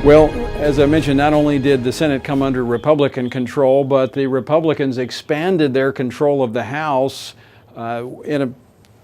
Well, as I mentioned, not only did the Senate come under Republican control, but the Republicans expanded their control of the House in a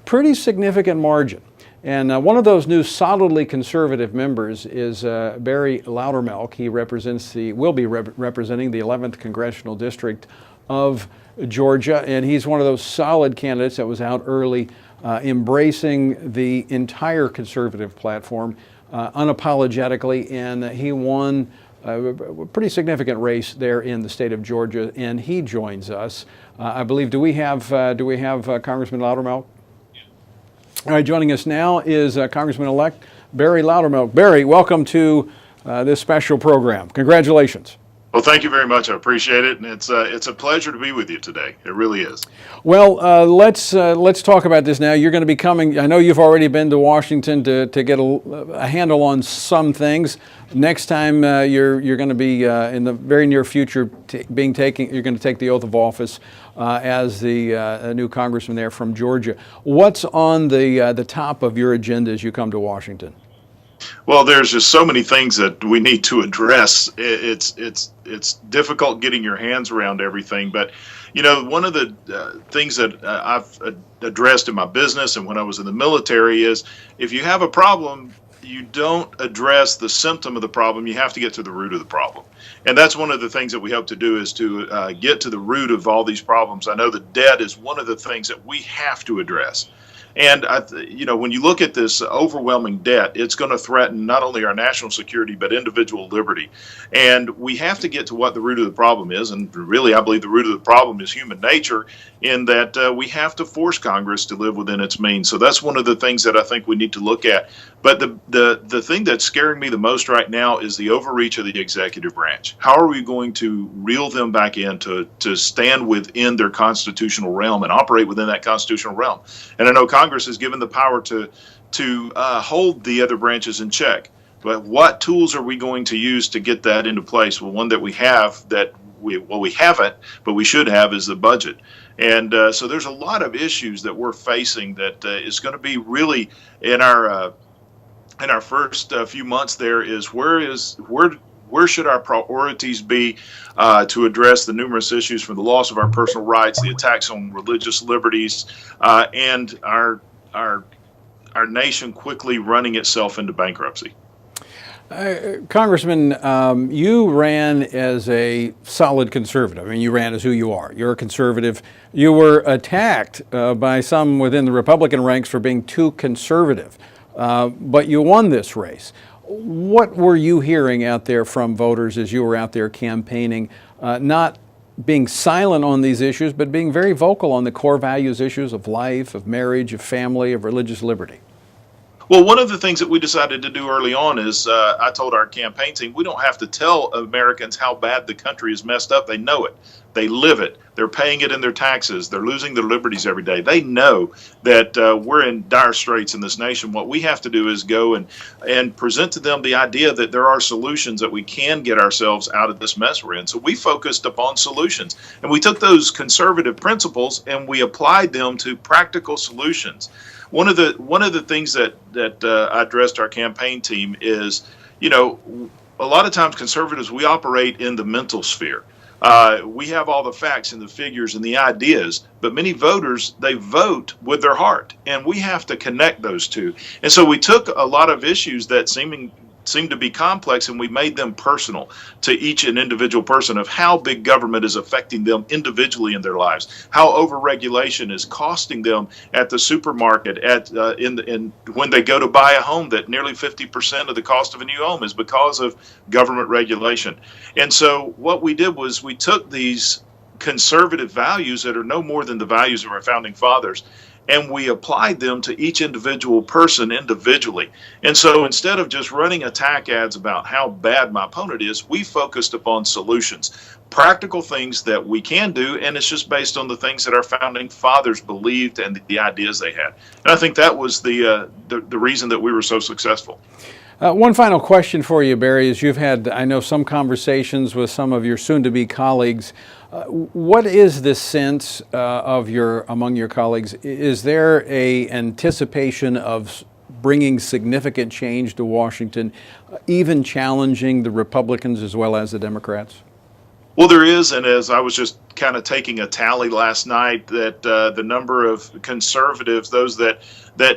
pretty significant margin. And one of those new solidly conservative members is Barry Loudermilk. He will be representing the 11th Congressional District of Georgia, and he's one of those solid candidates that was out early, embracing the entire conservative platform unapologetically, and he won a pretty significant race there in the state of Georgia, and he joins us. I believe. Do we have Congressman Loudermilk? All right, joining us now is Congressman-elect Barry Loudermilk. Barry, welcome to this special program. Congratulations. Well, thank you very much. I appreciate it, and it's a pleasure to be with you today. It really is. Well, let's talk about this now. You're going to be coming. I know you've already been to Washington to get a handle on some things. Next time you're going to be in the very near future you're going to take the oath of office as the new congressman there from Georgia. What's on the top of your agenda as you come to Washington? Well, there's just so many things that we need to address. It's difficult getting your hands around everything, but you know, one of the things that I've addressed in my business and when I was in the military is if you have a problem, you don't address the symptom of the problem. You have to get to the root of the problem. And that's one of the things that we hope to do is to get to the root of all these problems. I know that debt is one of the things that we have to address. And, you know, when you look at this overwhelming debt, it's going to threaten not only our national security, but individual liberty. And we have to get to what the root of the problem is. And really, I believe the root of the problem is human nature in that we have to force Congress to live within its means. So that's one of the things that I think we need to look at. But the thing that's scaring me the most right now is the overreach of the executive branch. How are we going to reel them back in to stand within their constitutional realm and operate within that constitutional realm? And I know Congress is given the power to hold the other branches in check. But what tools are we going to use to get that into place? Well, one that we have that we haven't, but we should have is the budget. And so there's a lot of issues that we're facing that is going to be really in our first few months. There is where should our priorities be to address the numerous issues from the loss of our personal rights, the attacks on religious liberties, and our nation quickly running itself into bankruptcy? Congressman, you ran as a solid conservative. I mean, you ran as who you are. You're a conservative. You were attacked by some within the Republican ranks for being too conservative, but you won this race. What were you hearing out there from voters as you were out there campaigning, not being silent on these issues, but being very vocal on the core values issues of life, of marriage, of family, of religious liberty? Well, one of the things that we decided to do early on is I told our campaign team, we don't have to tell Americans how bad the country is messed up. They know it. They live it. They're paying it in their taxes. They're losing their liberties every day. They know that we're in dire straits in this nation. What we have to do is go and present to them the idea that there are solutions, that we can get ourselves out of this mess we're in. So we focused upon solutions. And we took those conservative principles and we applied them to practical solutions. One of the things that I addressed our campaign team is, you know, a lot of times conservatives, we operate in the mental sphere. We have all the facts and the figures and the ideas, but many voters, they vote with their heart, and we have to connect those two. And so we took a lot of issues that seemed to be complex, and we made them personal to each and individual person of how big government is affecting them individually in their lives, how overregulation is costing them at the supermarket, when they go to buy a home, that nearly 50% of the cost of a new home is because of government regulation. And so what we did was we took these conservative values that are no more than the values of our founding fathers, and we applied them to each individual person individually. And so instead of just running attack ads about how bad my opponent is, we focused upon solutions, practical things that we can do, and it's just based on the things that our founding fathers believed and the ideas they had. And I think that was the reason that we were so successful. One final question for you, Barry, is you've had, I know, some conversations with some of your soon-to-be colleagues. What is the sense among your colleagues? Is there a anticipation of bringing significant change to Washington, even challenging the Republicans as well as the Democrats? Well, there is, and as I was just kind of taking a tally last night, that the number of conservatives, those that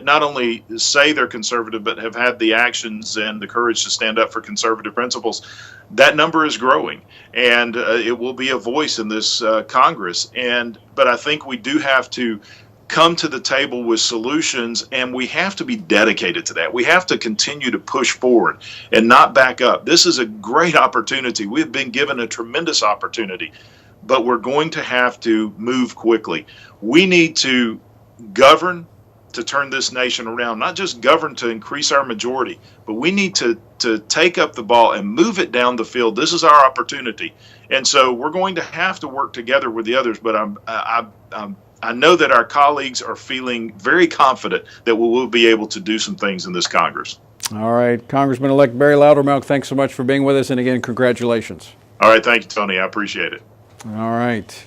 not only say they're conservative but have had the actions and the courage to stand up for conservative principles, that number is growing, and it will be a voice in this Congress. But I think we do have to come to the table with solutions, and we have to be dedicated to that. We have to continue to push forward and not back up. This is a great opportunity. We've been given a tremendous opportunity, but we're going to have to move quickly. We need to govern to turn this nation around, not just govern to increase our majority, but we need to take up the ball and move it down the field. This is our opportunity. And so we're going to have to work together with the others, but I know that our colleagues are feeling very confident that we will be able to do some things in this Congress. All right, Congressman-elect Barry Loudermilk, thanks so much for being with us, and again, congratulations. All right, thank you, Tony. I appreciate it. All right.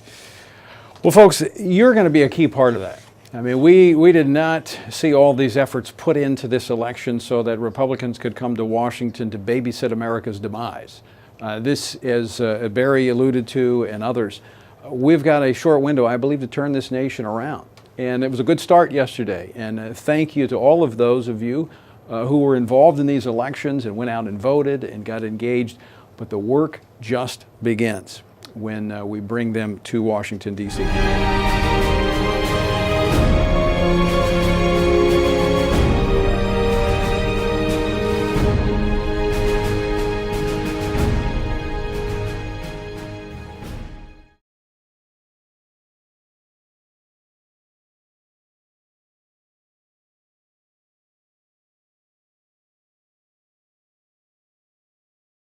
Well, folks, you're going to be a key part of that. I mean, we did not see all these efforts put into this election so that Republicans could come to Washington to babysit America's demise. This, as Barry alluded to and others, we've got a short window, I believe, to turn this nation around. And it was a good start yesterday. And thank you to all of those of you who were involved in these elections and went out and voted and got engaged. But the work just begins when we bring them to Washington, D.C.